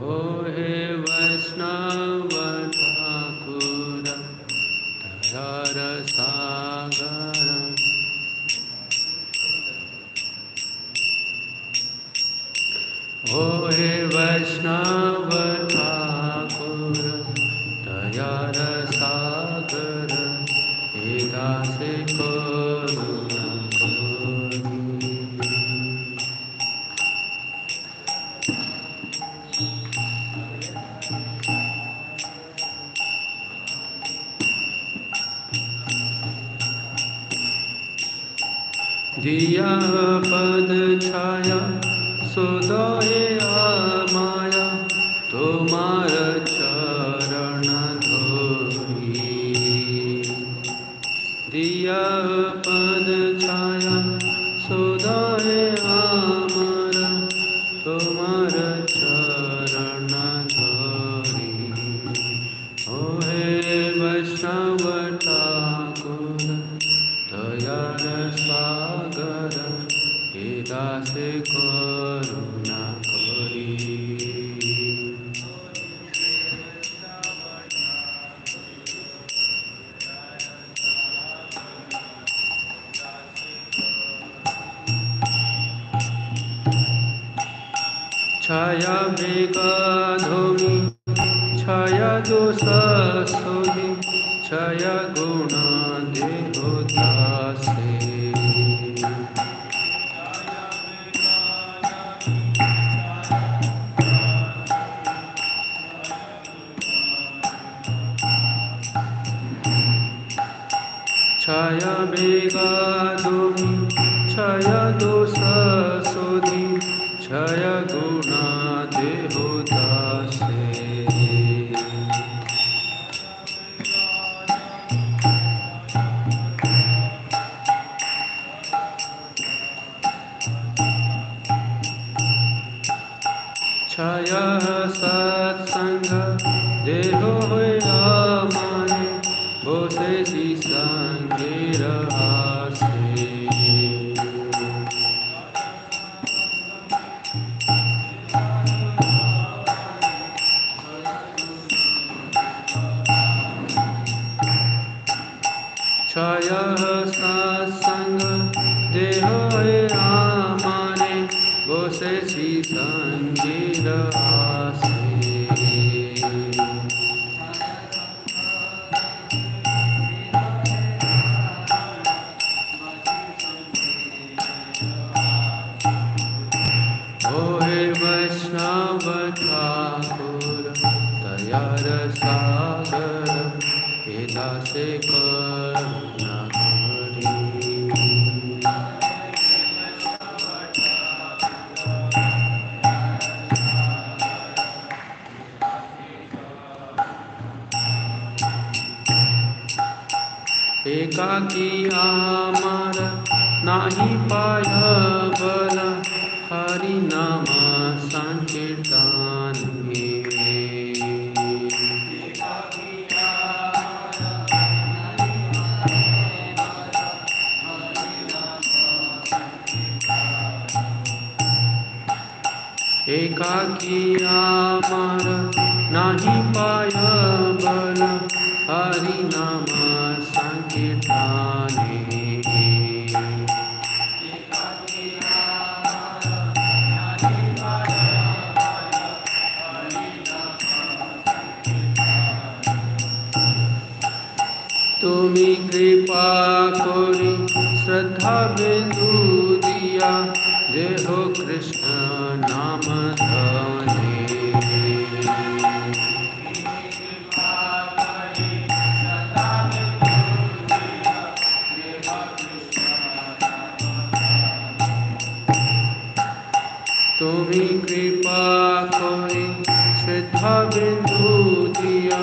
ओ हे वैष्णव ठाकुर दयार सागर। ओ हे वैष्णव ठाकुर दयार सागर। हे दासे करुणा करी। दिया पद छाया सुदय माया तुम्हार चरण धोई। दिया पद छाया सुदय अमर तुम्हार चरण धोई। ओ हे वैष्णव ठाकुर दयार सागर। हे दासे करुणा करी। छाया बेगा धोमी छाया दोष सोधी छाया गुण देहो दासे। छाया बेगा धोमी छाया दोष सोधी छाया गुण देहो दासे। छाया सत्संग देहो माने बोसे सी संगे रहासे। छाया सत्संग देहो माने बोसे सी संगे रहासे। ओ हे वैष्णव ठाकुर दयार सागर। हे दासे करुणा करी। एकाकी आमार नाही पाय बल हरि नाम संकीर्तन में। एकाकी आमार नाही पाय बल हरि नाम संकीर्तन में। तुमी कृपा करी श्रद्धा बिंदु दिया देहो कृष्ण नाम धने। तुमी कृपा करी श्रद्धा बिंदु दिया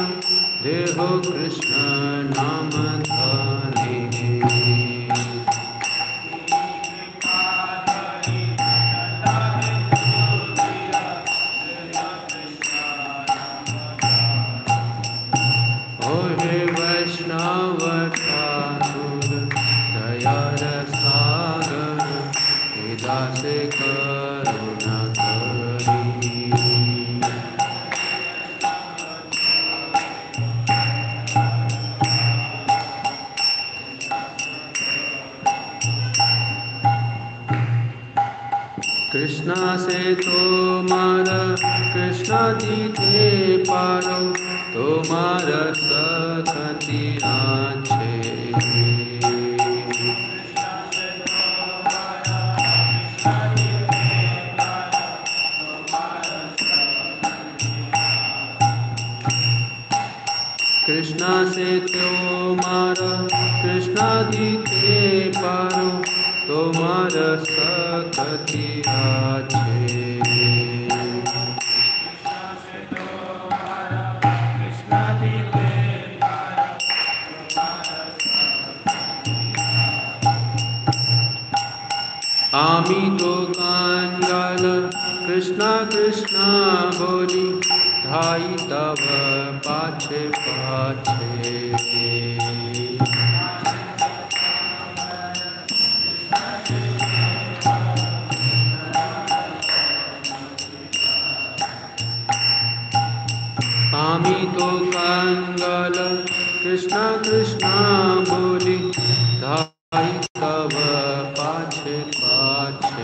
देहो कृष्ण नाम धने। ओ हे वैष्णव ठाकुर दयार सागर। हे दासे करुणा करी। कृष्ण दीते पारो तुम्हार सकति आछे। कृष्णा से तुम्हारा कृष्णा दीते पारो तुम्हार सकति आछे। आमी तो कांगाल कृष्णा कृष्णा बोली धाई तब पाछे पाछे। आमी तो कांगाल कृष्णा कृष्णा बोली धाई तब पाछे पाछे।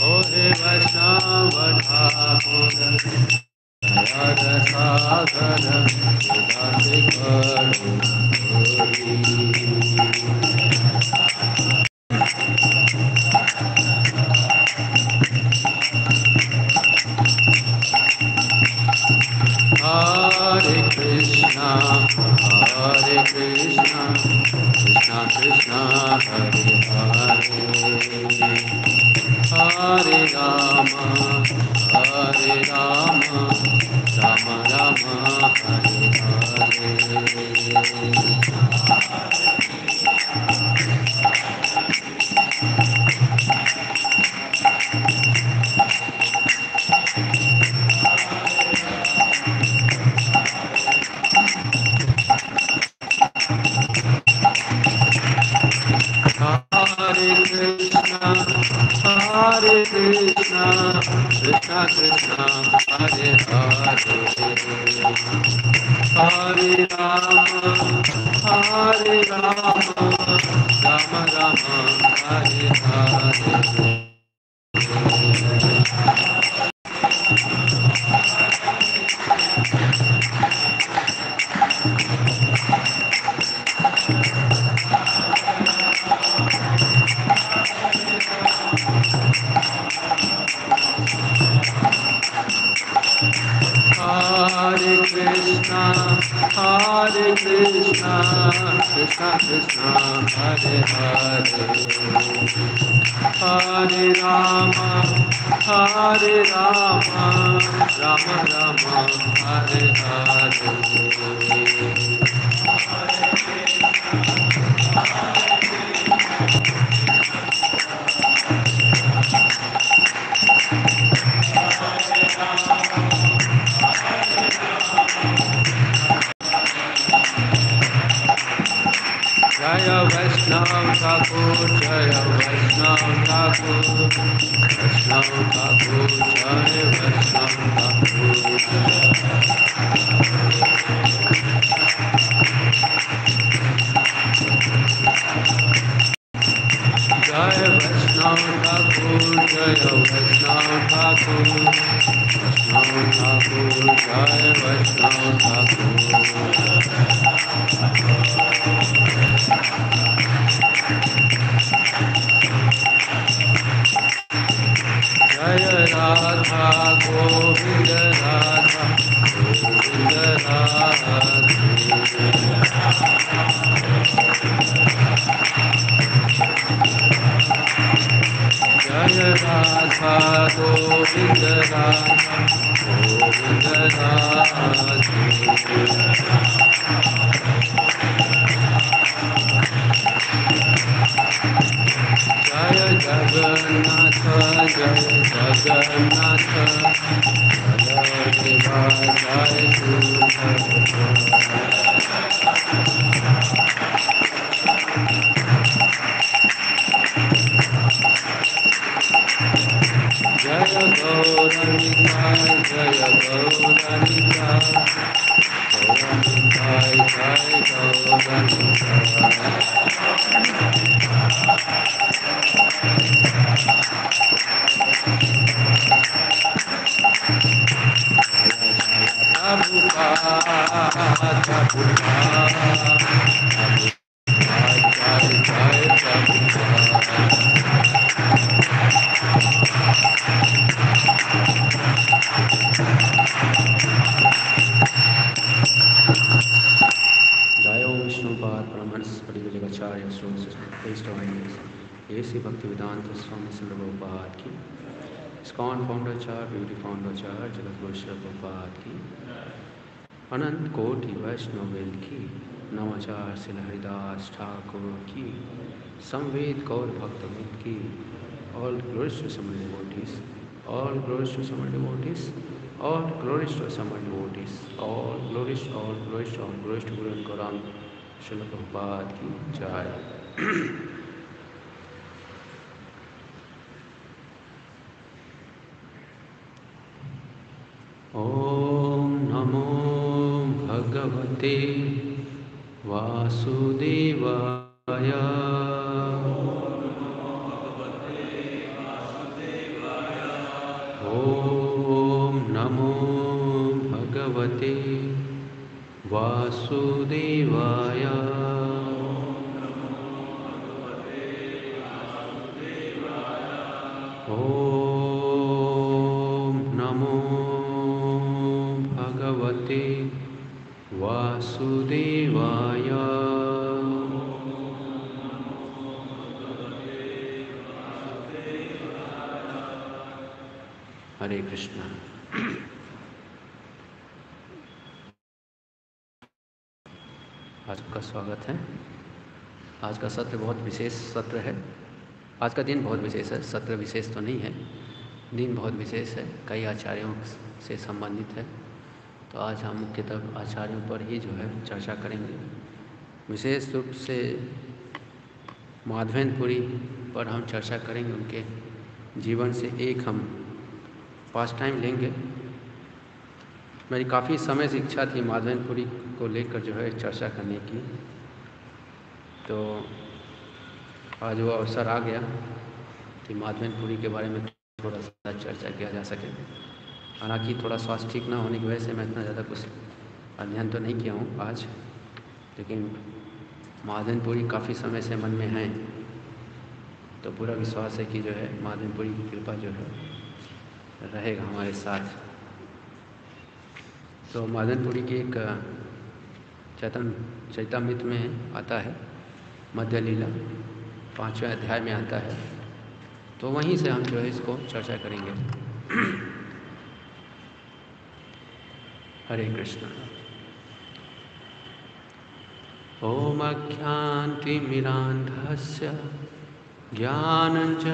ओहे वैष्णव ठाकुर दया सागर उदासी करुणा हरे Krishna Krishna Krishna Hare Hare Hare Ram Ram Ram Hare Hare. Hare Krishna, Krishna Krishna, Hare Hare, Hare Rama, Rama Rama, Hare Hare. Hare Krishna, Krishna Krishna, Hare Hare, Hare Rama, Rama Rama, Hare Hare. Jaya Vaishnava Thakur, Jaya Vaishnava Thakur, Vaishnava Thakur, Jaya Vaishnava Thakur. Jaya Vaishnava Thakur, Jaya Vaishnava Thakur, Vaishnava Thakur, Jaya Vaishnava Thakur. Jaya Radha Govinda Radha Govinda Radha. Jaya Radha Govinda Radha Govinda Radha. Jaya Jagannath, Jaya Jagannath, Jaya Shiva, Jaya Jaya Gauranga, ISKCON Foundaचार्य, ब्यूटी फाउंडाचार्य, जगत गुरु श्रील प्रभुपाद की, अनंत कोटि वैष्णव की, नवाचार्य श्रील हरिदास ठाकुर की, संवेद गौर भक्तवृंद की, all glories to summer devotees, all glories to summer devotees, all glories to summer devotees, all glories to Guru and Gaurang Srila Prabhupada की जय। ओम नमो भगवते वासुदेवाय। ओम नमो भगवते वासुदेवाय। ओम नमो भगवते वासुदेवाय। हरे कृष्णा। आज का स्वागत है। आज का सत्र बहुत विशेष सत्र है। आज का दिन बहुत विशेष है, सत्र विशेष तो नहीं है, दिन बहुत विशेष है, कई आचार्यों से संबंधित है। तो आज हम मुख्यतः आचार्यों पर ही जो है चर्चा करेंगे। विशेष रूप से माधवेंद्रपुरी पर हम चर्चा करेंगे। उनके जीवन से एक हम पास टाइम लेंगे। मेरी काफ़ी समय से इच्छा थी माधवेंद्रपुरी को लेकर जो है चर्चा करने की, तो आज वो अवसर आ गया कि माधवेंद्रपुरी के बारे में थोड़ा सा चर्चा किया जा सके। हालांकि थोड़ा स्वास्थ्य ठीक ना होने की वजह से मैं इतना ज़्यादा कुछ अध्ययन तो नहीं किया हूँ आज, लेकिन माधवेंद्रपुरी काफ़ी समय से मन में हैं, तो पूरा विश्वास है कि जो है माधवेंद्रपुरी की कृपा जो है रहेगा हमारे साथ। तो माधवेंद्रपुरी की एक चैतन्यमृत में आता है, मध्य लीला 5वें अध्याय में आता है, तो वहीं से हम जो है इसको चर्चा करेंगे। हरे कृष्ण। ओम अज्ञानतिमिरान्धस्य ज्ञानाञ्जनशलाकया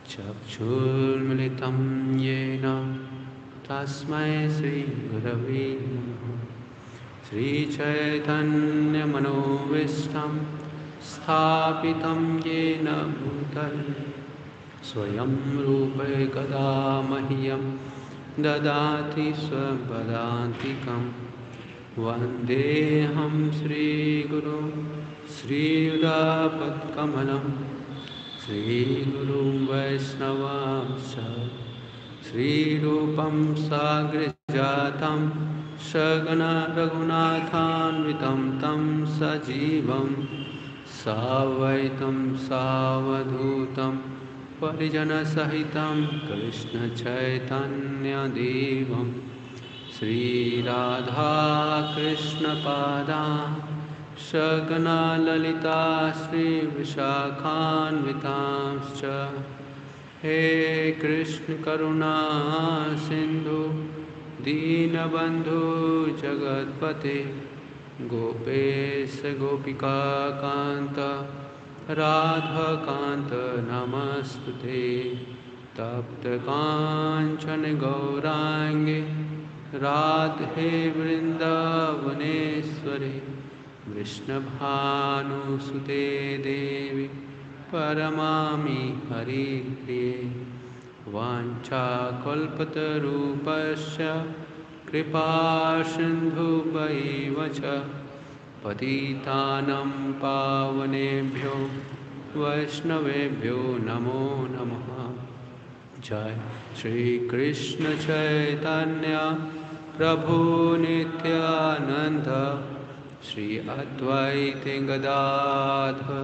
चक्षुर्मिलितं येन तस्मै श्रीगुरवे नमः। श्रीचैतन्यमनोभीष्टं स्थापितं येन भूतले स्वयं रूपैकदा मह्यं ददाति स्वपदान्तिकं। वन्देऽहं श्रीगुरुं श्रीयुतापत्कमलं श्रीगुरुं वैष्णवांश्च श्रीरूपं साग्रजातं सगना रघुनाथान्वितं तं सजीवं सावैतं सावधूतं परिजनसहितं कृष्णचैतन्यदेवं श्रीराधाकृष्णपादान् सगना ललिता श्रीविशाखान्वितांश्च। हे कृष्ण करुणा सिंधु दीनबंधु जगत्पते गोपेश गोपिकाकांत राधाकांत नमस्तुते। तप्त कांचन गौरांगे राधे वृंदावनेश्वरे कृष्णभानुसुते देवी परमामि हरिप्रिये। वाञ्छाकल्पतरूपस्य कृपा सिन्धुभैव च पतितानं पावनेभ्यो वैष्णवेभ्यो नमो नमः। जय श्री कृष्ण चैतन्य प्रभु नित्यानंद श्री अद्वैत गदाधर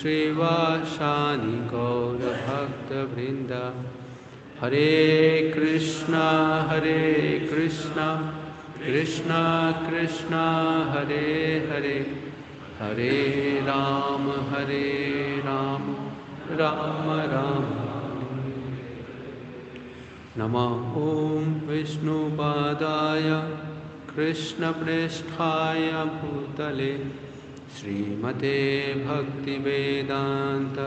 श्रीवासादि गौर भक्त वृंद। हरे कृष्णा कृष्णा कृष्णा हरे हरे, हरे राम राम राम। नमः ॐ विष्णुपादाय कृष्णप्रेष्ठाय भूतले श्रीमते भक्तिवेदांत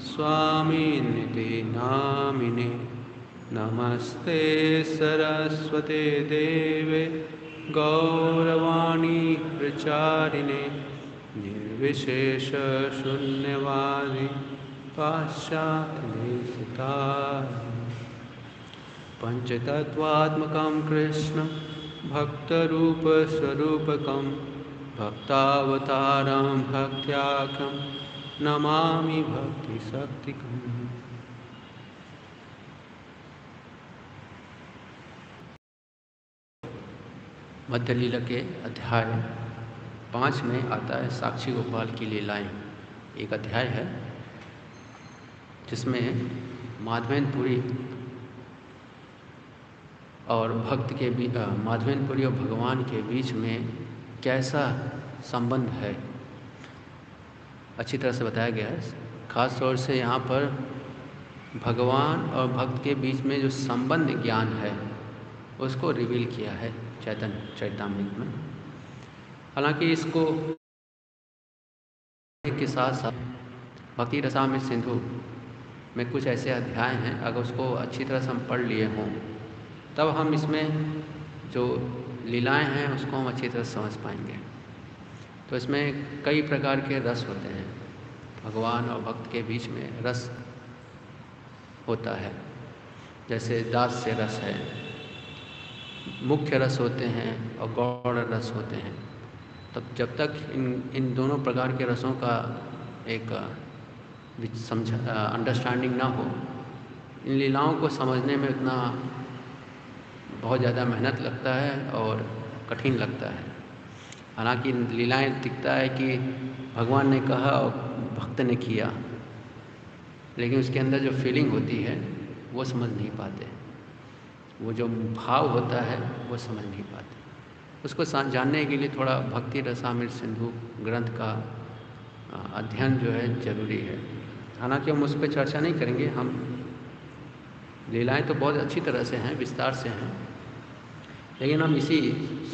स्वामिनिति नामिने। नमस्ते सरस्वते देवे गौरवाणी प्रचारिणे निर्विशेष शून्यवादी पाश्चात्यदेशितारिणे। पंचतत्वात्मकं कृष्ण भक्तरूपस्वरूपकं भक्तावतारं भक्त्याख्यं नमामि भक्तिशक्तिकम्। मध्य लीला के अध्याय 5 में आता है साक्षी गोपाल की लीलाएं। एक अध्याय है जिसमें माधवेंद्रपुरी और भक्त के बीच, माधवेंद्रपुरी और भगवान के बीच में कैसा संबंध है अच्छी तरह से बताया गया है। खास तौर से यहाँ पर भगवान और भक्त के बीच में जो संबंध ज्ञान है उसको रिवील किया है चैतन्य चरितामृत में। हालांकि इसको के साथ साथ भक्ति रसामृत सिंधु में कुछ ऐसे अध्याय हैं, अगर उसको अच्छी तरह से हम पढ़ लिए हों तब हम इसमें जो लीलाएं हैं उसको हम अच्छी तरह समझ पाएंगे। तो इसमें कई प्रकार के रस होते हैं, भगवान और भक्त के बीच में रस होता है। जैसे दास से रस है, मुख्य रस होते हैं और गौड़ रस होते हैं। तब जब तक इन दोनों प्रकार के रसों का एक अंडरस्टैंडिंग ना हो, इन लीलाओं को समझने में उतना बहुत ज़्यादा मेहनत लगता है और कठिन लगता है। हालांकि लीलाएं दिखता है कि भगवान ने कहा और भक्त ने किया, लेकिन उसके अंदर जो फीलिंग होती है वो समझ नहीं पाते, वो जो भाव होता है वो समझ नहीं पाते। उसको जानने के लिए थोड़ा भक्ति रसामृत सिंधु ग्रंथ का अध्ययन जो है जरूरी है। हालांकि हम उस पर चर्चा नहीं करेंगे, हम लीलाएं तो बहुत अच्छी तरह से हैं, विस्तार से हैं, लेकिन हम इसी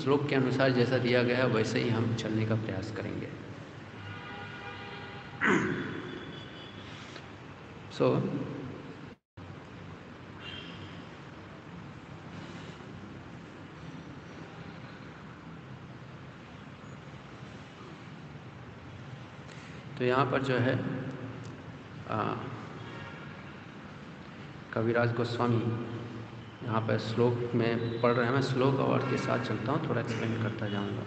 श्लोक के अनुसार जैसा दिया गया है वैसे ही हम चलने का प्रयास करेंगे। तो यहाँ पर जो है कविराज गोस्वामी यहाँ पर श्लोक में पढ़ रहे हैं। मैं श्लोक और के साथ चलता हूँ, थोड़ा एक्सप्लेन करता जाऊँगा।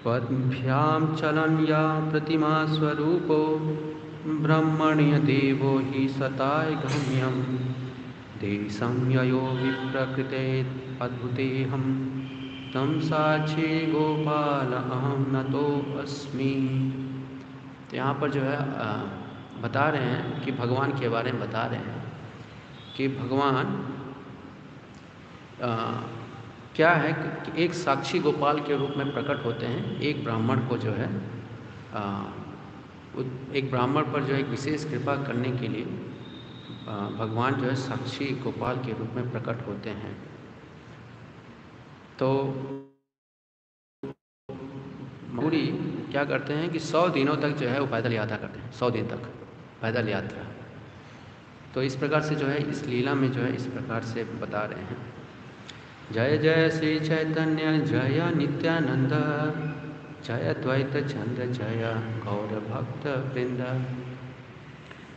पद्भ्याम चलन या प्रतिमा स्वरूपो ब्रह्मण्य देवो हि सताय गम्यम देशं ययो विप्रकृते अद्भुतेहम तम साक्षी गोपाल अहम नतो अस्मि। तो यहाँ पर जो है बता रहे हैं कि भगवान के बारे में बता रहे हैं कि भगवान क्या है कि एक साक्षी गोपाल के रूप में प्रकट होते हैं। एक ब्राह्मण को जो है एक ब्राह्मण पर जो एक विशेष कृपा करने के लिए भगवान जो है साक्षी गोपाल के रूप में प्रकट होते हैं। तो पूरी क्या करते हैं कि 100 दिनों तक जो है वो पैदल यात्रा करते हैं, 100 दिन तक पैदल यात्रा। तो इस प्रकार से जो है इस लीला में जो है इस प्रकार से बता रहे हैं। जय जय श्री चैतन्य जय नित्यानंद जय द्वैत चंद्र जय गौर भक्त वृंद।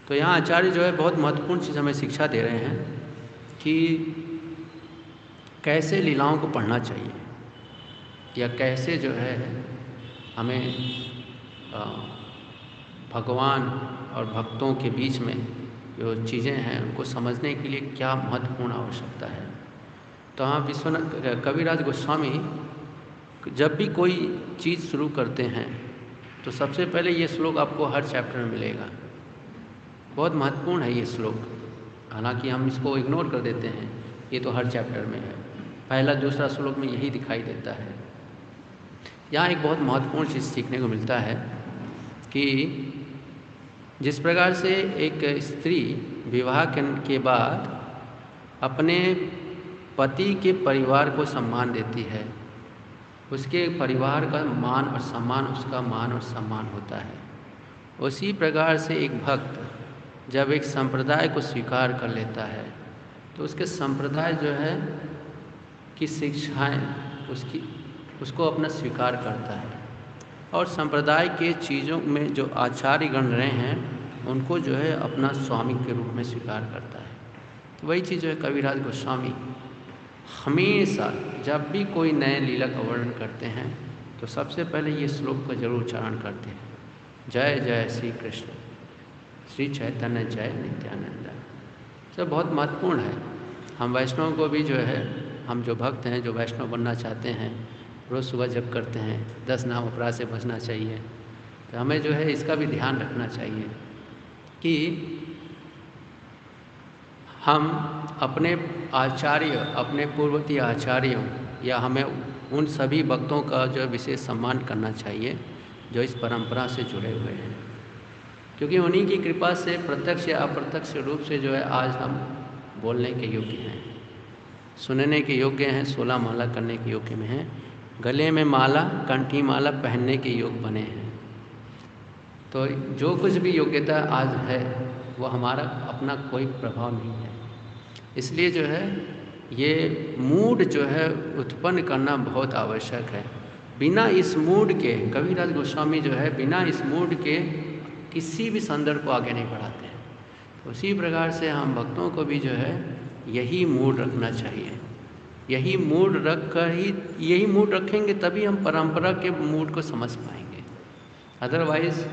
तो यहाँ आचार्य जो है बहुत महत्वपूर्ण चीज़ हमें शिक्षा दे रहे हैं कि कैसे लीलाओं को पढ़ना चाहिए या कैसे जो है हमें भगवान और भक्तों के बीच में जो चीज़ें हैं उनको समझने के लिए क्या महत्वपूर्ण आवश्यकता है। तो हाँ, विश्वनाथ कविराज गोस्वामी जब भी कोई चीज़ शुरू करते हैं तो सबसे पहले ये श्लोक आपको हर चैप्टर में मिलेगा। बहुत महत्वपूर्ण है ये श्लोक, हालांकि हम इसको इग्नोर कर देते हैं, ये तो हर चैप्टर में है, पहला दूसरा श्लोक में यही दिखाई देता है। यहाँ एक बहुत महत्वपूर्ण चीज़ सीखने को मिलता है कि जिस प्रकार से एक स्त्री विवाह के बाद अपने पति के परिवार को सम्मान देती है, उसके परिवार का मान और सम्मान उसका मान और सम्मान होता है, उसी प्रकार से एक भक्त जब एक संप्रदाय को स्वीकार कर लेता है तो उसके संप्रदाय जो है की शिक्षाएं उसको अपना स्वीकार करता है और संप्रदाय के चीज़ों में जो आचार्यगण रहे हैं उनको जो है अपना स्वामी के रूप में स्वीकार करता है। तो वही चीज़ जो है कविराज गोस्वामी हमेशा जब भी कोई नए लीला का वर्णन करते हैं तो सबसे पहले ये श्लोक का जरूर उच्चारण करते हैं, जय जय श्री कृष्ण श्री चैतन्य जय नित्यानंद। सब बहुत महत्वपूर्ण है। हम वैष्णव को भी जो है, हम जो भक्त हैं जो वैष्णव बनना चाहते हैं, रोज़ सुबह जप करते हैं, 10 नाम अपराध से बचना चाहिए। तो हमें जो है इसका भी ध्यान रखना चाहिए कि हम अपने आचार्य, अपने पूर्ववर्ती आचार्यों या हमें उन सभी भक्तों का जो विशेष सम्मान करना चाहिए जो इस परंपरा से जुड़े हुए हैं, क्योंकि उन्हीं की कृपा से प्रत्यक्ष या अप्रत्यक्ष रूप से जो है आज हम बोलने के योग्य हैं, सुनने के योग्य हैं, 16 माला करने के योग्य में हैं, गले में माला, कंठी माला पहनने के योग बने हैं। तो जो कुछ भी योग्यता आज है वो हमारा अपना कोई प्रभाव नहीं है। इसलिए जो है ये मूड जो है उत्पन्न करना बहुत आवश्यक है। बिना इस मूड के कविराज गोस्वामी जो है बिना इस मूड के किसी भी संदर्भ को आगे नहीं बढ़ाते हैं। तो उसी प्रकार से हम भक्तों को भी जो है यही मूड रखना चाहिए। यही मूड रख कर ही, यही मूड रखेंगे तभी हम परंपरा के मूड को समझ पाएंगे। अदरवाइज़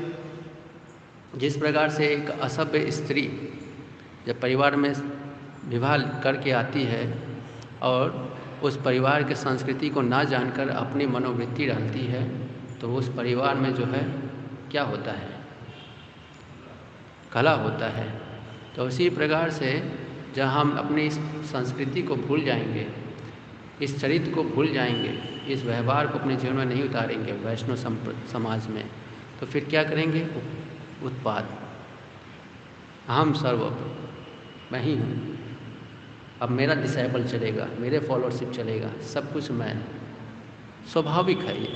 जिस प्रकार से एक असभ्य स्त्री जब परिवार में विवाह करके आती है और उस परिवार के संस्कृति को ना जानकर अपनी मनोवृत्ति डालती है तो उस परिवार में जो है क्या होता है, कला होता है। तो उसी प्रकार से जब हम अपनी इस संस्कृति को भूल जाएंगे, इस चरित्र को भूल जाएंगे, इस व्यवहार को अपने जीवन में नहीं उतारेंगे वैष्णव समाज में, तो फिर क्या करेंगे? उत्पाद, हम सर्वोपरि, मैं ही हूँ, अब मेरा डिसाइपल चलेगा, मेरे फॉलोअरशिप चलेगा, सब कुछ मैं। स्वाभाविक है ये।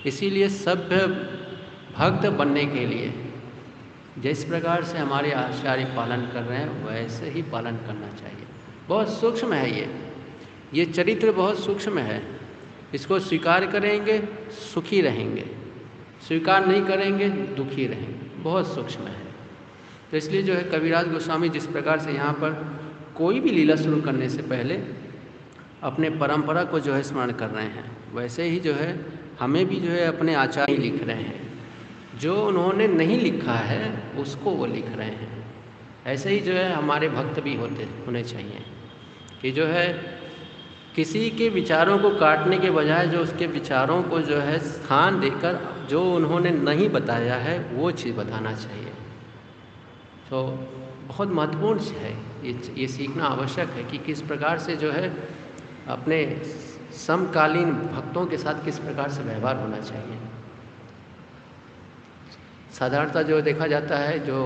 इसीलिए सभ्य भक्त बनने के लिए जिस प्रकार से हमारे आचार्य पालन कर रहे हैं वैसे ही पालन करना चाहिए। बहुत सूक्ष्म है ये चरित्र बहुत सूक्ष्म है। इसको स्वीकार करेंगे सुखी रहेंगे, स्वीकार नहीं करेंगे दुखी रहेंगे, बहुत सूक्ष्म है। तो इसलिए जो है कविराज गोस्वामी जिस प्रकार से यहाँ पर कोई भी लीला शुरू करने से पहले अपने परंपरा को जो है स्मरण कर रहे हैं, वैसे ही जो है हमें भी जो है अपने आचार्य लिख रहे हैं, जो उन्होंने नहीं लिखा है उसको वो लिख रहे हैं। ऐसे ही जो है हमारे भक्त भी होने चाहिए कि जो है किसी के विचारों को काटने के बजाय जो उसके विचारों को जो है स्थान देकर जो उन्होंने नहीं बताया है वो चीज़ बताना चाहिए। तो बहुत महत्वपूर्ण है ये सीखना आवश्यक है कि किस प्रकार से जो है अपने समकालीन भक्तों के साथ किस प्रकार से व्यवहार होना चाहिए। साधारणतः जो देखा जाता है जो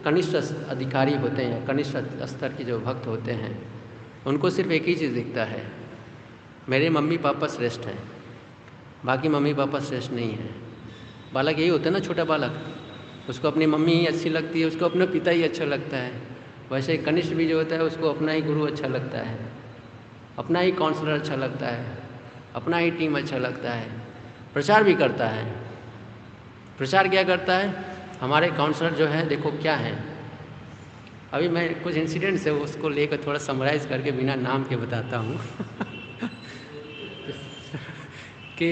कनिष्ठ अधिकारी होते हैं, कनिष्ठ स्तर के जो भक्त होते हैं, उनको सिर्फ एक ही चीज़ दिखता है, मेरे मम्मी पापा श्रेष्ठ हैं, बाकी मम्मी पापा श्रेष्ठ नहीं हैं। बालक यही होता है ना, छोटा बालक, उसको अपनी मम्मी ही अच्छी लगती है, उसको अपना पिता ही अच्छा लगता है। वैसे कनिष्ठ भी जो होता है उसको अपना ही गुरु अच्छा लगता है, अपना ही काउंसलर अच्छा लगता है, अपना ही टीम अच्छा लगता है। प्रचार भी करता है। प्रचार क्या करता है? हमारे काउंसलर जो है देखो क्या है, अभी मैं कुछ इंसिडेंट्स है उसको लेकर थोड़ा समराइज़ करके बिना नाम के बताता हूँ कि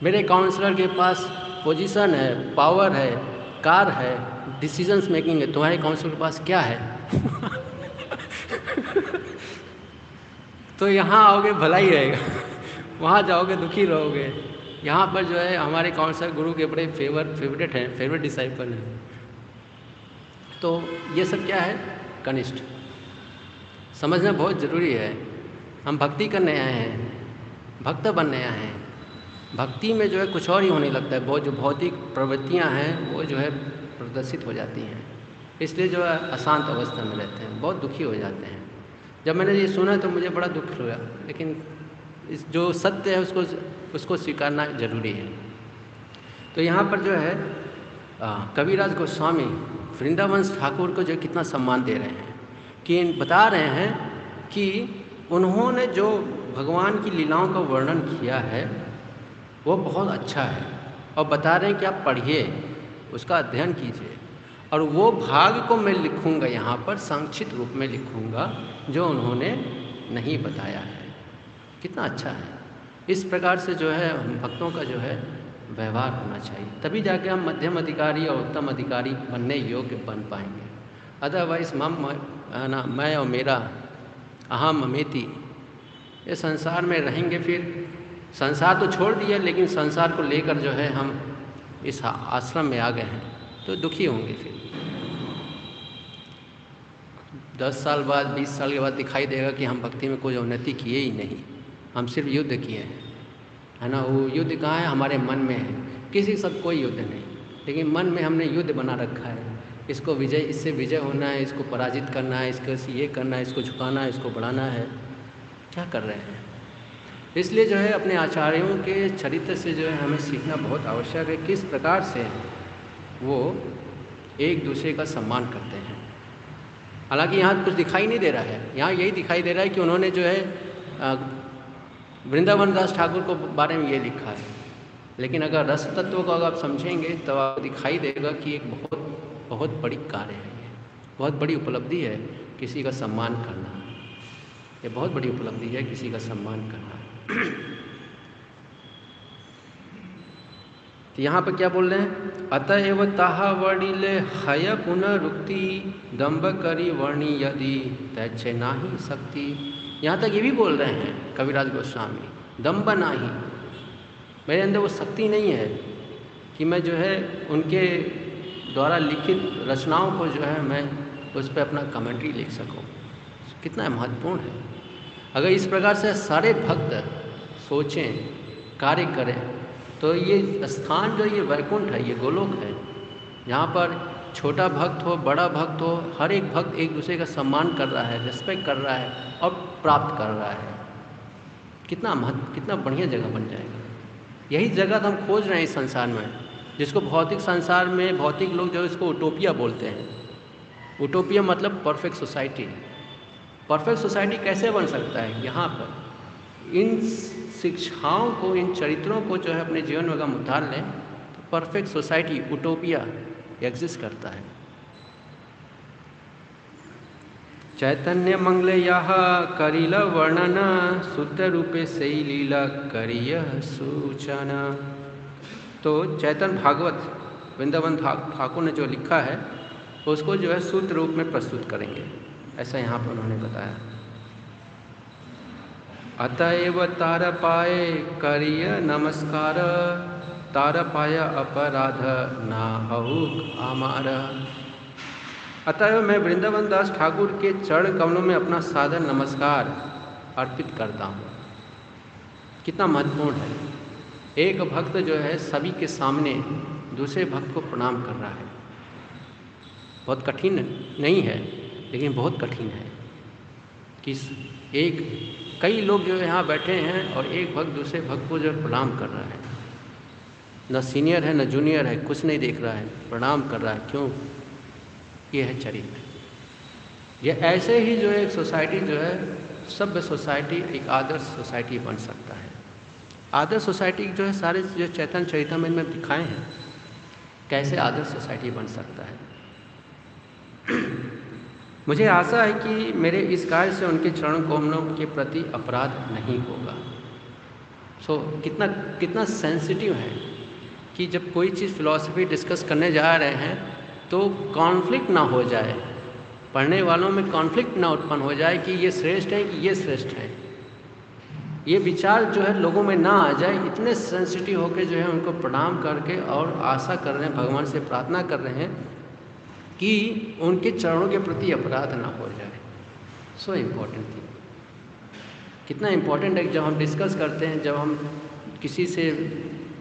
मेरे काउंसलर के पास पोजीशन है, पावर है, कार है, डिसीजंस मेकिंग है, तुम्हारे काउंसलर के पास क्या है? तो यहाँ आओगे भला ही रहेगा, वहाँ जाओगे दुखी रहोगे। यहाँ पर जो है हमारे काउंसलर गुरु के बड़े फेवरेट हैं, फेवरेट डिसाइपल हैं। तो ये सब क्या है? कनिष्ठ समझना बहुत ज़रूरी है। हम भक्ति करने आए हैं, भक्त बनने आए हैं। भक्ति में जो है कुछ और ही होने लगता है, बहुत जो भौतिक प्रवृत्तियाँ हैं वो जो है प्रदर्शित हो जाती हैं, इसलिए जो है अशांत अवस्था में रहते हैं, बहुत दुखी हो जाते हैं। जब मैंने ये सुना तो मुझे बड़ा दुख हुआ, लेकिन इस जो सत्य है उसको स्वीकारना जरूरी है। तो यहाँ पर जो है कविराज गोस्वामी वृंदावन ठाकुर को जो कितना सम्मान दे रहे हैं, कि बता रहे हैं कि उन्होंने जो भगवान की लीलाओं का वर्णन किया है वो बहुत अच्छा है, और बता रहे हैं कि आप पढ़िए, उसका अध्ययन कीजिए, और वो भाग को मैं लिखूँगा, यहाँ पर संक्षिप्त रूप में लिखूँगा जो उन्होंने नहीं बताया है। कितना अच्छा है। इस प्रकार से जो है हम भक्तों का जो है व्यवहार होना चाहिए, तभी जाके हम मध्यम अधिकारी और उत्तम अधिकारी बनने योग्य बन पाएंगे। अदरवाइज मैं और मेरा, अहम ममेति, ये संसार में रहेंगे। फिर संसार तो छोड़ दिया, लेकिन संसार को लेकर जो है हम इस आश्रम में आ गए हैं तो दुखी होंगे। फिर 10 साल बाद, 20 साल के बाद दिखाई देगा कि हम भक्ति में कोई उन्नति किए ही नहीं, हम सिर्फ युद्ध किए हैं, है ना। वो युद्ध कहाँ है? हमारे मन में है। किसी के साथ कोई युद्ध नहीं, लेकिन मन में हमने युद्ध बना रखा है। इसको इससे विजय होना है, इसको पराजित करना है, इसको ये करना है, इसको झुकाना है, इसको बढ़ाना है। क्या कर रहे हैं? इसलिए जो है अपने आचार्यों के चरित्र से जो है हमें सीखना बहुत आवश्यक है, किस प्रकार से वो एक दूसरे का सम्मान करते हैं। हालांकि यहाँ कुछ दिखाई नहीं दे रहा है, यहाँ यही दिखाई दे रहा है कि उन्होंने जो है वृंदावन दास ठाकुर को बारे में ये लिखा है, लेकिन अगर रस तत्व को अगर आप समझेंगे तो आपको दिखाई देगा कि एक बहुत बड़ी कार्य है, बहुत बड़ी उपलब्धि है किसी का सम्मान करना। ये बहुत बड़ी उपलब्धि है किसी का सम्मान करना। तो यहाँ पर क्या बोल रहे हैं? अतएव ताहा वर्णिले हय पुनरुक्ति दम्भ करी वर्णि यदि तैचे नाही शक्ति। यहाँ तक ये भी बोल रहे हैं कविराज गोस्वामी, दम्भ नाही, मेरे अंदर वो शक्ति नहीं है कि मैं जो है उनके द्वारा लिखित रचनाओं को जो है मैं उस पर अपना कमेंट्री लिख सकूं। कितना महत्वपूर्ण है। अगर इस प्रकार से सारे भक्त सोचें, कार्य करें, तो ये स्थान जो ये वैकुंठ है, ये गोलोक है, यहाँ पर छोटा भक्त हो, बड़ा भक्त हो, हर एक भक्त एक दूसरे का सम्मान कर रहा है, रिस्पेक्ट कर रहा है और प्राप्त कर रहा है। कितना बढ़िया जगह बन जाएगा। यही जगह तो हम खोज रहे हैं इस संसार में, जिसको भौतिक संसार में भौतिक लोग जो इसको उटोपिया बोलते हैं। उटोपिया मतलब परफेक्ट सोसाइटी। परफेक्ट सोसाइटी कैसे बन सकता है? यहाँ पर इन शिक्षाओं को, इन चरित्रों को जो है अपने जीवन में अगर हम उतार लें तो परफेक्ट सोसाइटी, उटोपिया एग्जिस्ट करता है। चैतन्य मंगल यह करिल वर्णन शुद्ध रूपे से लीला करिय सूचना। तो चैतन्य भागवत वृंदावन ठाकुर ने जो लिखा है उसको जो है शुद्ध रूप में प्रस्तुत करेंगे, ऐसा यहाँ पर उन्होंने बताया। अतएव तार पाए करिय नमस्कार, तार पाय अपराध ना हहुक आमार। अतएव मैं वृंदावन दास ठाकुर के चरण कमलों में अपना सादर नमस्कार अर्पित करता हूँ। कितना महत्वपूर्ण है। एक भक्त जो है सभी के सामने दूसरे भक्त को प्रणाम कर रहा है। बहुत कठिन नहीं है, लेकिन बहुत कठिन है कि कई लोग जो यहाँ बैठे हैं और एक भक्त दूसरे भक्त को जो प्रणाम कर रहा है, न सीनियर है न जूनियर है, कुछ नहीं देख रहा है, प्रणाम कर रहा है। क्यों? ये है चरित्र। ये ऐसे ही जो एक सोसाइटी जो है सभ्य सोसाइटी, एक आदर्श सोसाइटी बन सकता है। आदर्श सोसाइटी जो है सारे जो चैतन्य चरितमृत में दिखाए हैं, कैसे आदर्श सोसाइटी बन सकता है। मुझे आशा है कि मेरे इस कार्य से उनके चरण कमलों के प्रति अपराध नहीं होगा। कितना कितना सेंसिटिव है कि जब कोई चीज़ फिलॉसफी डिस्कस करने जा रहे हैं तो कॉन्फ्लिक्ट ना हो जाए, पढ़ने वालों में कॉन्फ्लिक्ट ना उत्पन्न हो जाए कि ये श्रेष्ठ है कि ये श्रेष्ठ है। ये विचार जो है लोगों में ना आ जाए, इतने सेंसिटिव होकर जो है उनको प्रणाम करके और आशा कर रहे हैं, भगवान से प्रार्थना कर रहे हैं कि उनके चरणों के प्रति अपराध ना हो जाए। सो इम्पोर्टेंट थी, कितना इम्पोर्टेंट है जब हम डिस्कस करते हैं, जब हम किसी से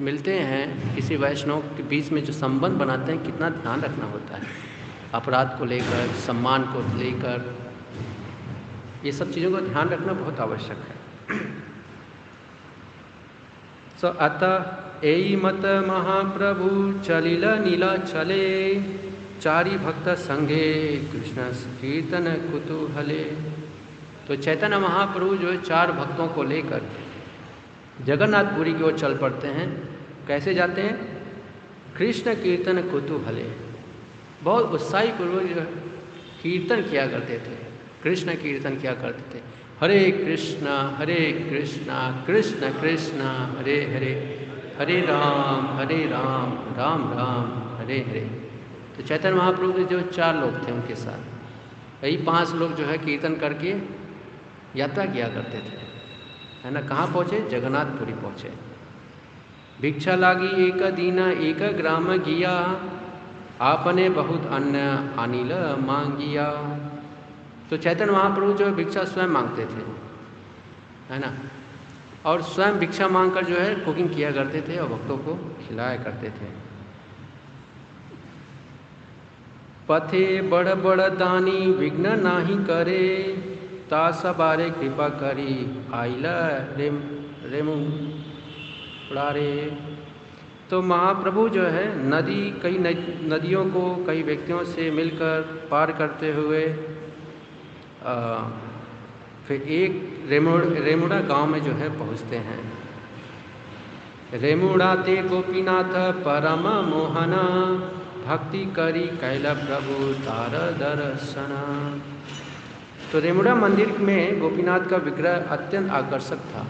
मिलते हैं, किसी वैष्णव के बीच में जो संबंध बनाते हैं, कितना ध्यान रखना होता है अपराध को लेकर, सम्मान को लेकर, ये सब चीज़ों का ध्यान रखना बहुत आवश्यक है। अतः एई मत महाप्रभु चलिल नीला चले, चारी भक्त संघे कृष्ण कीर्तन कुतूहले। तो चैतन्य महाप्रभु जो है 4 भक्तों को लेकर जगन्नाथपुरी की ओर चल पड़ते हैं। कैसे जाते हैं? कृष्ण कीर्तन कुतूहले, बहुत उत्साही पूर्वक जो कीर्तन किया करते थे, कृष्ण कीर्तन किया करते थे। हरे कृष्णा कृष्ण कृष्ण हरे हरे, हरे राम राम राम हरे हरे। तो चैतन्य महाप्रभु के जो 4 लोग थे उनके साथ यही 5 लोग जो है कीर्तन करके यात्रा किया करते थे, है ना। कहाँ पहुँचे? जगन्नाथपुरी पहुँचे। भिक्षा लागी एक दीना एक ग्राम गिया, आपने बहुत अन्न अनिल मांगिया। तो चैतन्य महाप्रभु जो है भिक्षा स्वयं मांगते थे, है ना, और स्वयं भिक्षा मांगकर जो है कुकिंग किया करते थे और भक्तों को खिलाया करते थे। पथे बड़ बड़ दानी विघ्न नाही करे, तास बारे कृपा करी आइला रेमु उड़ारे। तो महाप्रभु जो है कई नदियों को कई व्यक्तियों से मिलकर पार करते हुए फिर एक रेमुड़ा गांव में जो है पहुंचते हैं। रेमुड़ा ते गोपीनाथ परम मोहना, भक्ति करी कैला प्रभु तार दर्शना। तो रेमुड़ा मंदिर में गोपीनाथ का विग्रह अत्यंत आकर्षक था।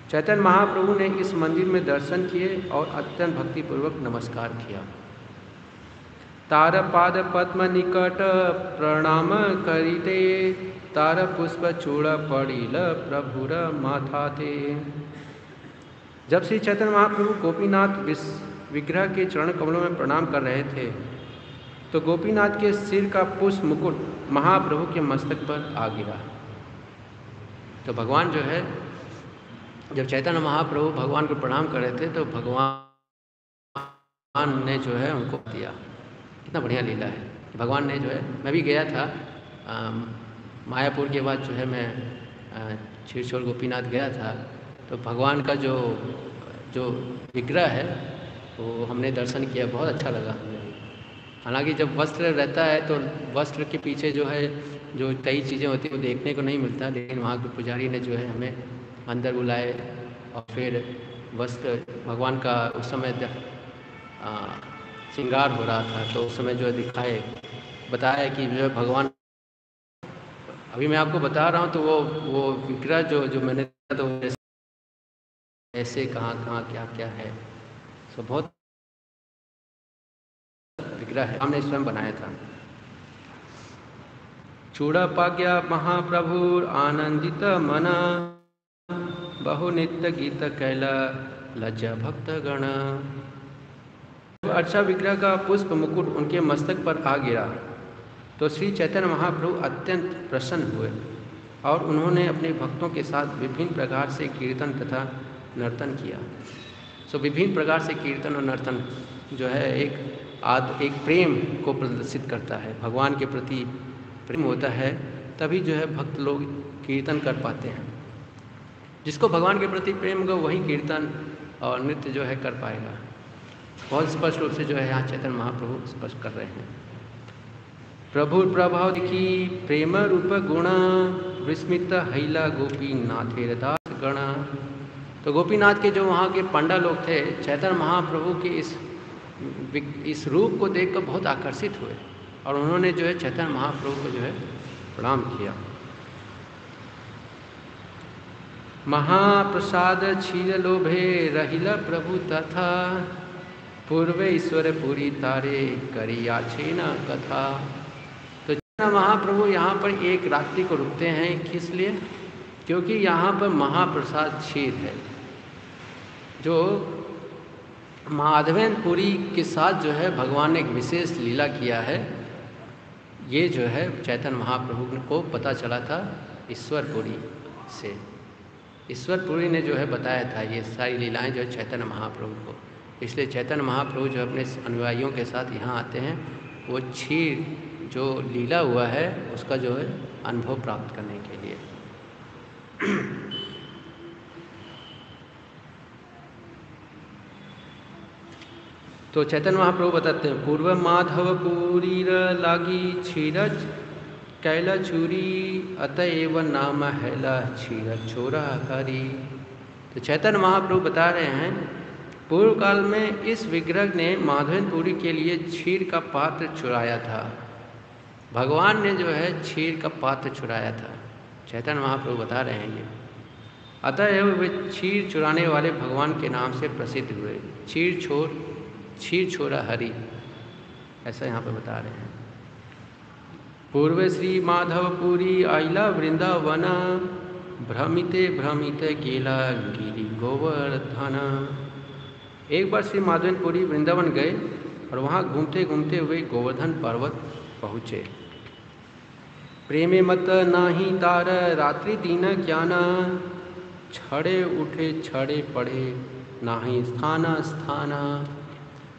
चैतन्य महाप्रभु ने इस मंदिर में दर्शन किए और अत्यंत भक्तिपूर्वक नमस्कार किया। तार पाद पद्म निकट प्रणाम करिते, तार पुष्प चूड़ पड़िल प्रभुर माथाते। जब श्री चैतन्य महाप्रभु गोपीनाथ विग्रह के चरण कमलों में प्रणाम कर रहे थे तो गोपीनाथ के सिर का पुष्प मुकुट महाप्रभु के मस्तक पर आ गिरा। तो भगवान जो है, जब चैतन्य महाप्रभु भगवान को प्रणाम कर रहे थे तो भगवान ने जो है उनको दिया। कितना बढ़िया लीला है। भगवान ने जो है, मैं भी गया था मायापुर के बाद जो है मैं क्षीरचोर गोपीनाथ गया था, तो भगवान का जो विग्रह है वो हमने दर्शन किया, बहुत अच्छा लगा। हालांकि जब वस्त्र रहता है तो वस्त्र के पीछे जो है जो कई चीज़ें होती हैं वो देखने को नहीं मिलता, लेकिन वहाँ के पुजारी ने जो है हमें अंदर बुलाए और फिर वस्त्र भगवान का उस समय श्रृंगार हो रहा था, तो उस समय जो है दिखाए, बताया कि जो है भगवान, अभी मैं आपको बता रहा हूँ तो वो विग्रह जो मैंने तो ऐसे कहाँ क्या क्या है, सो बहुत विग्रह है, हमने स्वयं बनाया था। चूड़ा पाग्या महाप्रभु आनंदित मना, बहु नित्य गीत कैला लज्जा भक्त गण। अर्चा विग्रह का पुष्प मुकुट उनके मस्तक पर आ गिरा तो श्री चैतन्य महाप्रभु अत्यंत प्रसन्न हुए और उन्होंने अपने भक्तों के साथ विभिन्न प्रकार से कीर्तन तथा नर्तन किया। विभिन्न प्रकार से कीर्तन और नर्तन जो है एक प्रेम को प्रदर्शित करता है। भगवान के प्रति प्रेम होता है तभी जो है भक्त लोग कीर्तन कर पाते हैं। जिसको भगवान के प्रति प्रेम होगा वही कीर्तन और नृत्य जो है कर पाएगा। बहुत स्पष्ट रूप से जो है यहाँ चैतन्य महाप्रभु स्पष्ट कर रहे हैं। प्रभु प्रभाव देखी प्रेम रूप गुणा, विस्मित हैला गोपीनाथेर दास गणा। तो गोपीनाथ के जो वहाँ के पंडा लोग थे, चैतन्य महाप्रभु के इस रूप को देखकर बहुत आकर्षित हुए और उन्होंने जो है चैतन्य महाप्रभु को जो है प्रणाम किया। महाप्रसाद क्षीर लोभे रहिला प्रभु तथा, पूर्वे ईश्वर पूरी तारे करिया छेना कथा। तो चैतन्य महाप्रभु यहाँ पर एक रात्रि को रुकते हैं, किस लिए? क्योंकि यहाँ पर महाप्रसाद क्षीर है, जो माधवेंद्रपुरी के साथ जो है भगवान ने एक विशेष लीला किया है। ये जो है चैतन्य महाप्रभु को पता चला था ईश्वरपुरी से। ईश्वरपुरी ने जो है बताया था ये सारी लीलाएं जो है चैतन्य महाप्रभु को। इसलिए चैतन्य महाप्रभु जो अपने अनुयायियों के साथ यहाँ आते हैं, वो क्षीर जो लीला हुआ है उसका जो है अनुभव प्राप्त करने के लिए। तो चैतन्य महाप्रभु बताते हैं, पूर्व माधव पूरी लागी क्षीरज कैला चूरी अतएव नाम हैला क्षीर छोरा हरी। तो चैतन्य महाप्रभु बता रहे हैं, पूर्व काल में इस विग्रह ने माधवेंद्रपुरी के लिए क्षीर का पात्र चुराया था। भगवान ने जो है क्षीर का पात्र चुराया था, चैतन्य महाप्रभु बता रहे हैं ये। अतएव वे क्षीर चुराने वाले भगवान के नाम से प्रसिद्ध हुए। क्षीर छोरा हरि, ऐसा यहाँ पे बता रहे हैं। पूर्व श्री माधवपुरी आइला वृंदावना, भ्रमिते भ्रमिते गेला गिरी गोवर्धना। एक बार श्री माधवेंद्रपुरी वृंदावन गए और वहाँ घूमते घूमते हुए गोवर्धन पर्वत पहुँचे। प्रेमे मत नाही तार रात्रि दीन ज्ञाना, छड़े उठे छड़े पड़े नाही स्थाना स्थाना।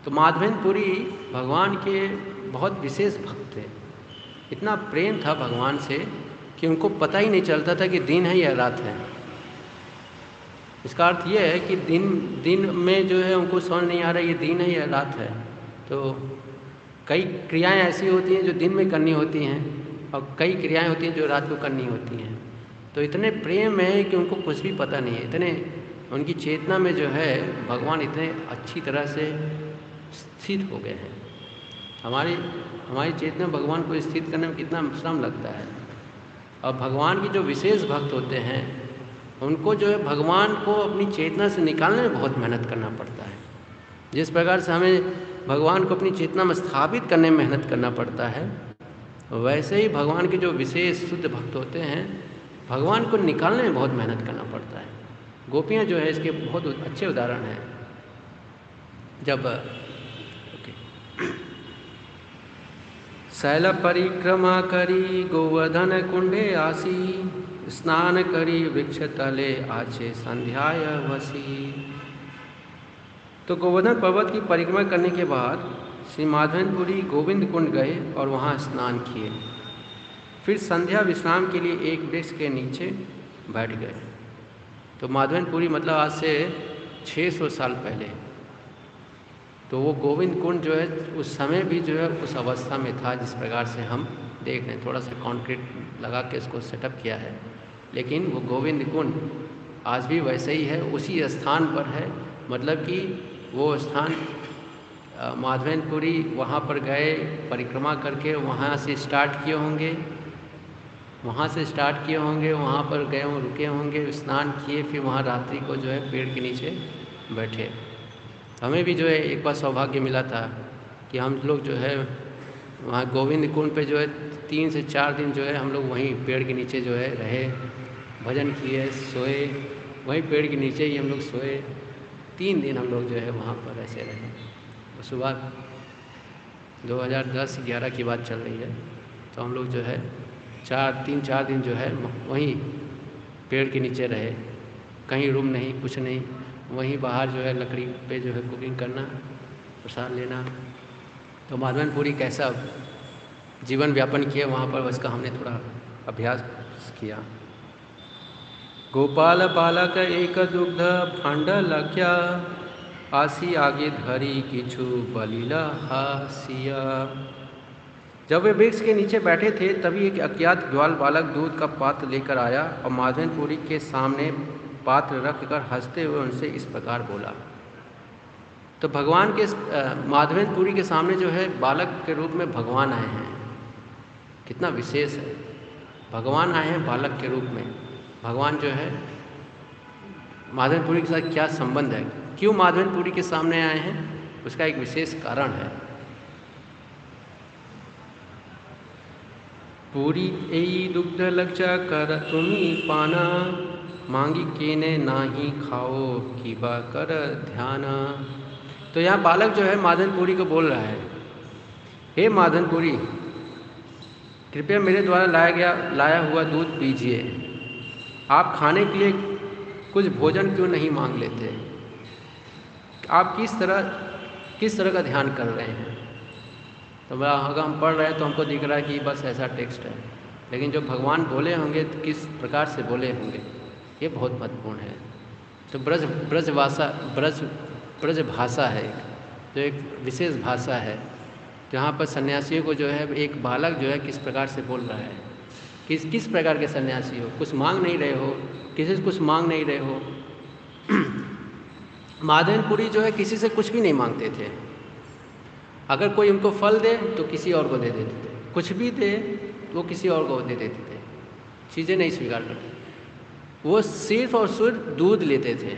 तो माधवेंद्रपुरी भगवान के बहुत विशेष भक्त थे। इतना प्रेम था भगवान से कि उनको पता ही नहीं चलता था कि दिन है या रात है। इसका अर्थ ये है कि दिन में जो है उनको समझ नहीं आ रहा ये दिन है या रात है। तो कई क्रियाएं ऐसी होती हैं जो दिन में करनी होती हैं और कई क्रियाएं होती हैं जो रात को करनी होती हैं। तो इतने प्रेम है कि उनको कुछ भी पता नहीं है। इतने उनकी चेतना में जो है भगवान इतने अच्छी तरह से स्थित हो गए हैं। हमारी चेतना भगवान को स्थित करने में कितना श्रम लगता है। और भगवान के जो विशेष भक्त होते हैं उनको जो है भगवान को अपनी चेतना से निकालने में बहुत मेहनत करना पड़ता है। जिस प्रकार से हमें भगवान को अपनी चेतना में स्थापित करने में मेहनत करना पड़ता है, वैसे ही भगवान के जो विशेष शुद्ध भक्त होते हैं भगवान को निकालने में बहुत मेहनत करना पड़ता है। गोपियाँ जो है इसके बहुत अच्छे उदाहरण हैं। जब शैल परिक्रमा करी गोवर्धन कुंडे आसी, स्नान करी वृक्ष तले आचे संध्याय वसी। तो गोवर्धन पर्वत की परिक्रमा करने के बाद श्री माधवेंद्रपुरी गोविंद कुंड गए और वहाँ स्नान किए। फिर संध्या विश्राम के लिए एक वृक्ष के नीचे बैठ गए। तो माधवेंद्रपुरी मतलब आज से 600 साल पहले। तो वो गोविंद कुंड जो है उस समय भी जो है उस अवस्था में था जिस प्रकार से हम देख रहे हैं। थोड़ा सा कंक्रीट लगा के इसको सेटअप किया है, लेकिन वो गोविंद कुंड आज भी वैसे ही है, उसी स्थान पर है। मतलब कि वो स्थान माधवेंद्रपुरी वहाँ पर गए, परिक्रमा करके वहाँ से स्टार्ट किए होंगे, वहाँ पर गए रुके होंगे, स्नान किए, फिर वहाँ रात्रि को जो है पेड़ के नीचे बैठे। हमें भी जो है एक बार सौभाग्य मिला था कि हम लोग जो है वहाँ गोविंद कुंड पे जो है 3 से 4 दिन जो है हम लोग वहीं पेड़ के नीचे जो है रहे, भजन किए, सोए, वहीं पेड़ के नीचे ही हम लोग सोए। 3 दिन हम लोग जो है वहाँ पर ऐसे रहे। तो सुबह 2010-11 की बात चल रही है। तो हम लोग जो है 3-4 दिन जो है वहीं पेड़ के नीचे रहे, कहीं रूम नहीं, कुछ नहीं, वहीं बाहर जो है लकड़ी पे जो है कुकिंग करना, प्रसाद लेना। तो माधवेंद्रपुरी कैसा जीवन व्यापन किया वहाँ पर, उसका हमने थोड़ा अभ्यास किया। गोपाल बालक एक दुग्ध भांड लख्या, आसी आगे धरी किछु बलिला हासिया। जब वे वृक्ष के नीचे बैठे थे तभी एक अज्ञात ग्वाल बालक दूध का पात्र लेकर आया और माधवेंद्रपुरी के सामने पात्र रखकर हंसते हुए उनसे इस प्रकार बोला। तो भगवान के माधवेंद्रपुरी के सामने जो है बालक के रूप में भगवान आए हैं। कितना विशेष है, भगवान आए हैं बालक के रूप में। भगवान जो है माधवेंद्रपुरी के साथ क्या संबंध है, क्यों माधवेंद्रपुरी के सामने आए हैं, उसका एक विशेष कारण है। पूरी एई दुग्ध लज्जा कर तुम्ही पाना, मांगी केने नाही खाओ कीबा कर ध्याना। तो यहाँ बालक जो है माधवेंद्रपुरी को बोल रहा है, हे माधवेंद्रपुरी, कृपया मेरे द्वारा लाया हुआ दूध पीजिए। आप खाने के लिए कुछ भोजन क्यों नहीं मांग लेते? आप किस तरह का ध्यान कर रहे हैं? तो अगर हम पढ़ रहे हैं तो हमको दिख रहा है कि बस ऐसा टेक्स्ट है, लेकिन जो भगवान बोले होंगे तो किस प्रकार से बोले होंगे, ये बहुत महत्वपूर्ण है। तो ब्रज भाषा है, जो एक विशेष भाषा है, जहाँ पर सन्यासियों को जो है एक बालक जो है किस प्रकार से बोल रहा है। किस प्रकार के सन्यासी हो, कुछ मांग नहीं रहे हो, किसी से कुछ मांग नहीं रहे हो। माधवेंद्रपुरी जो है किसी से कुछ भी नहीं मांगते थे। अगर कोई उनको फल दे तो किसी और को दे देते थे, कुछ भी दे तो वो किसी और को दे देते थे, चीज़ें नहीं स्वीकार करते। वो सिर्फ और सिर्फ दूध लेते थे,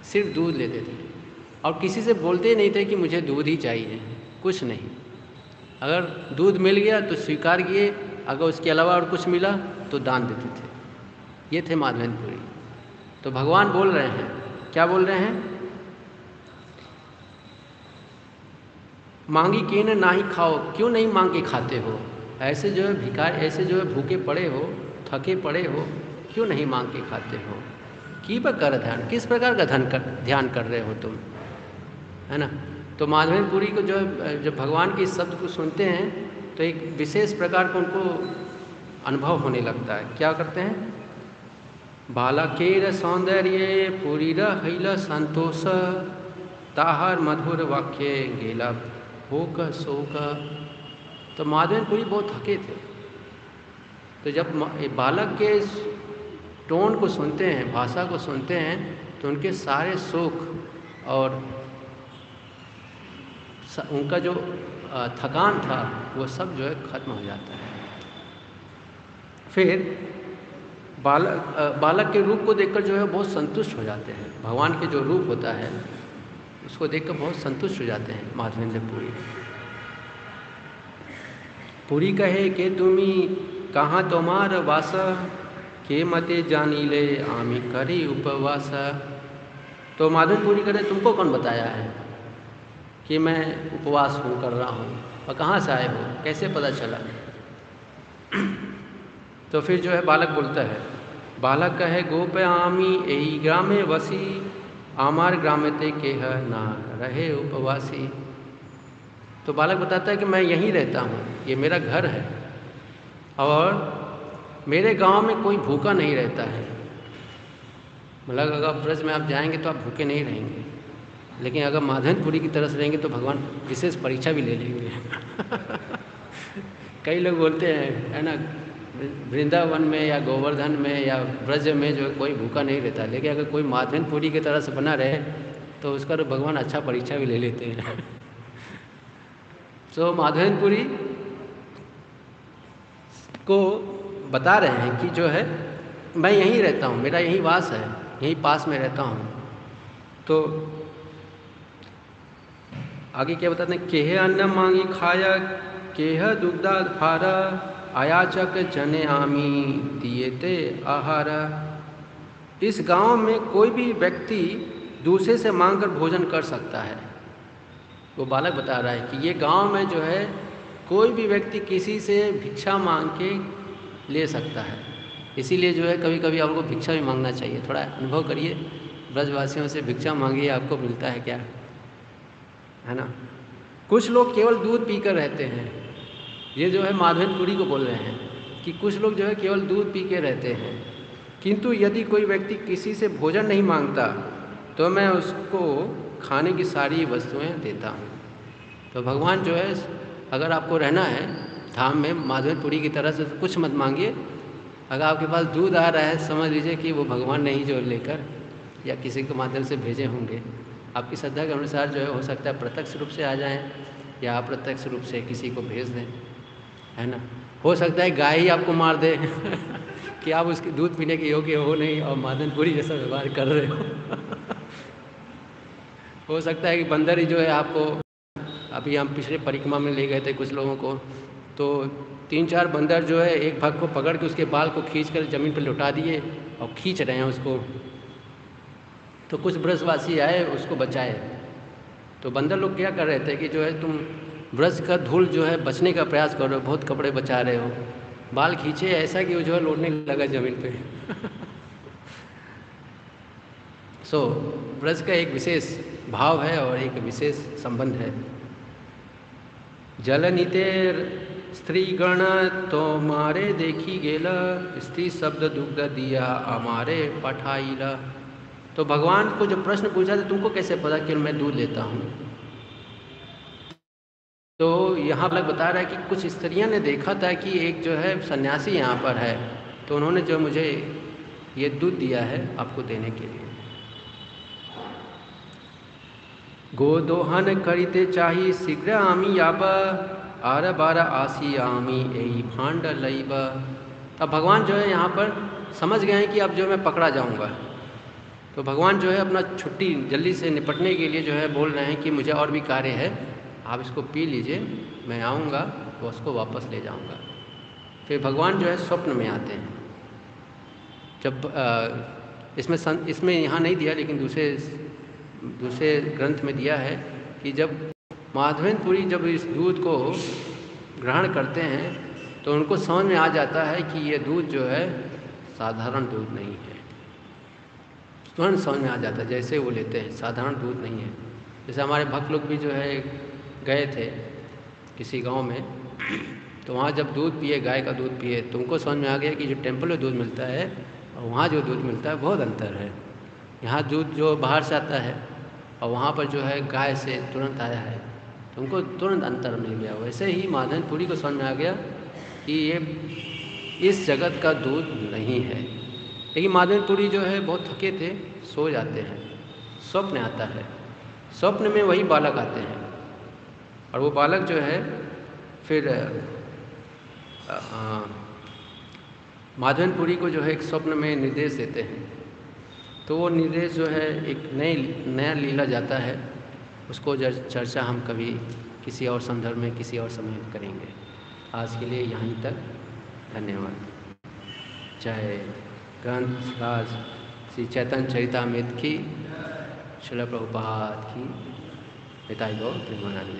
सिर्फ दूध लेते थे, और किसी से बोलते नहीं थे कि मुझे दूध ही चाहिए, कुछ नहीं। अगर दूध मिल गया तो स्वीकार किए, अगर उसके अलावा और कुछ मिला तो दान देते थे। ये थे माधवेंद्रपुरी। तो भगवान बोल रहे हैं, क्या बोल रहे हैं? मांगी केने नाही खाओ, क्यों नहीं मांग के खाते हो? ऐसे जो है भिखारी, ऐसे जो है भूखे पड़े हो, थके पड़े हो, क्यों नहीं मांग के खाते हो? की पर कर ध्यान, किस प्रकार का ध्यान कर रहे हो तुम, है ना? तो माधवेंद्रपुरी को जब भगवान के इस शब्द को सुनते हैं तो एक विशेष प्रकार का उनको अनुभव होने लगता है। क्या करते हैं? बालकेर सौंदर्य पूरी रहिल संतोष, ताहर मधुर वाक्य गेला भोक शोक। तो माधवेंद्रपुरी बहुत थके थे, तो जब बालक के टोन को सुनते हैं, भाषा को सुनते हैं, तो उनके सारे शोक और उनका जो थकान था वो सब जो है खत्म हो जाता है। फिर बालक के रूप को देखकर जो है बहुत संतुष्ट हो जाते हैं। भगवान के जो रूप होता है उसको देखकर बहुत संतुष्ट हो जाते हैं माधवेंद्रपुरी। पुरी कहे कि तुम्ही कहाँ तुम्हार वास, के मते जानी ले आमी करी उपवास। तो माधवेंद्रपुरी करे, तुमको कौन बताया है कि मैं उपवास कर रहा हूँ, और कहाँ से आए हो, कैसे पता चला? तो फिर जो है बालक बोलता है, बालक कहे गोप आमी यही ग्रामे वसी, आमार ग्रामते केह ना रहे उपवासी। तो बालक बताता है कि मैं यहीं रहता हूँ, ये मेरा घर है, और मेरे गांव में कोई भूखा नहीं रहता है। मतलब अगर ब्रज में आप जाएंगे तो आप भूखे नहीं रहेंगे, लेकिन अगर माधवेंद्रपुरी की तरह से रहेंगे तो भगवान विशेष परीक्षा भी ले लेंगे। कई लोग बोलते हैं, है ना, वृंदावन में या गोवर्धन में या ब्रज में जो कोई भूखा नहीं रहता, लेकिन अगर कोई माधवेंद्रपुरी की तरह से बना रहे तो उसका तो भगवान अच्छा परीक्षा भी ले लेते हैं। तो माधवेंद्रपुरी को बता रहे हैं कि जो है मैं यहीं रहता हूँ, मेरा यहीं वास है, यहीं पास में रहता हूँ। तो आगे क्या बताते हैं? केह अन्न मांगी खाया, केह दुग्धा फारा, आयाचक जने आमी दिएते आहार। इस गांव में कोई भी व्यक्ति दूसरे से मांगकर भोजन कर सकता है। वो बालक बता रहा है कि ये गांव में जो है कोई भी व्यक्ति किसी से भिक्षा मांग के ले सकता है। इसीलिए जो है कभी कभी आपको भिक्षा भी मांगना चाहिए। थोड़ा अनुभव करिए, ब्रजवासियों से भिक्षा मांगिए, आपको मिलता है क्या, है ना। कुछ लोग केवल दूध पीकर रहते हैं। ये जो है माधवेंद्रपुरी को बोल रहे हैं कि कुछ लोग जो है केवल दूध पी के रहते हैं, किंतु यदि कोई व्यक्ति किसी से भोजन नहीं मांगता तो मैं उसको खाने की सारी वस्तुएं देता हूँ। तो भगवान जो है, अगर आपको रहना है धाम में माधवेंद्रपुरी की तरह से, तो कुछ मत मांगिए। अगर आपके पास दूध आ रहा है, समझ लीजिए कि वो भगवान ने ही जो लेकर या किसी के माध्यम से भेजे होंगे। आपकी श्रद्धा के अनुसार जो है हो सकता है प्रत्यक्ष रूप से आ जाएं या अप्रत्यक्ष रूप से किसी को भेज दें, है ना। हो सकता है गाय ही आपको मार दे कि आप उसके दूध पीने के योग्य हो नहीं और मादनपुरी जैसा व्यवहार कर रहे हो सकता है कि बंदर ही जो है आपको, अभी हम पिछले परिक्रमा में ले गए थे कुछ लोगों को, तो 3-4 बंदर जो है एक भक्त को पकड़ के उसके बाल को खींच कर ज़मीन पर लौटा दिए और खींच रहे हैं उसको। तो कुछ ब्रजवासी आए उसको बचाए। तो बंदर लोग क्या कर रहे थे कि जो है तुम ब्रज का धूल जो है बचने का प्रयास कर रहे हो, बहुत कपड़े बचा रहे हो, बाल खींचे ऐसा कि वो जो है लौटने लगा ज़मीन पे सो ब्रज का एक विशेष भाव है और एक विशेष संबंध है। जलनितेर स्त्रीगण तो मारे देखी गेला, स्त्री शब्द दुग्ध दिया हमारे पठाईला। तो भगवान को जो प्रश्न पूछा था तुमको कैसे पता कि मैं दूध लेता हूँ, तो यहाँ अलग बता रहा है कि कुछ स्त्रियां ने देखा था कि एक जो है सन्यासी यहाँ पर है, तो उन्होंने जो मुझे ये दूध दिया है आपको देने के लिए। गोदोहन करिते चाही शीघ्र आमी याब, आर बार आसी आमी यही भांड लईब। तब भगवान जो है यहाँ पर समझ गए हैं कि अब जो मैं पकड़ा जाऊँगा, तो भगवान जो है अपना छुट्टी जल्दी से निपटने के लिए जो है बोल रहे हैं कि मुझे और भी कार्य है, आप इसको पी लीजिए, मैं आऊँगा तो उसको वापस ले जाऊँगा। फिर भगवान जो है स्वप्न में आते हैं। जब इसमें यहाँ नहीं दिया लेकिन दूसरे ग्रंथ में दिया है कि जब माधवेंद्रपुरी जब इस दूध को ग्रहण करते हैं तो उनको समझ में आ जाता है कि ये दूध जो है साधारण दूध नहीं है। तुरंत समझ में आ जाता है जैसे वो लेते हैं, साधारण दूध नहीं है। जैसे हमारे भक्त लोग भी जो है गए थे किसी गांव में, तो वहाँ जब दूध पिए, गाय का दूध पिए, तो उनको समझ में आ गया कि जो टेम्पल में दूध मिलता है और वहाँ जो दूध मिलता है बहुत अंतर है। यहाँ दूध जो बाहर से आता है और वहाँ पर जो है गाय से तुरंत आया है, तो उनको तुरंत अंतर मिल गया। वैसे ही माधवेंद्रपुरी को समझ में आ गया कि ये इस जगत का दूध नहीं है। लेकिन माधवेंद्रपुरी जो है बहुत थके थे, सो जाते हैं, स्वप्न आता है, स्वप्न में वही बालक आते हैं और वो बालक जो है फिर माधवेंद्रपुरी को जो है एक स्वप्न में निर्देश देते हैं। तो वो निर्देश जो है एक नया लीला जाता है, उसको चर्चा हम कभी किसी और संदर्भ में किसी और समय करेंगे। आज के लिए यहीं तक, धन्यवाद। जय ग्रंथ राज श्री चैतन्य चरितामृत की, श्रील प्रभुपाद की, पिताई गौर प्रेमानंद।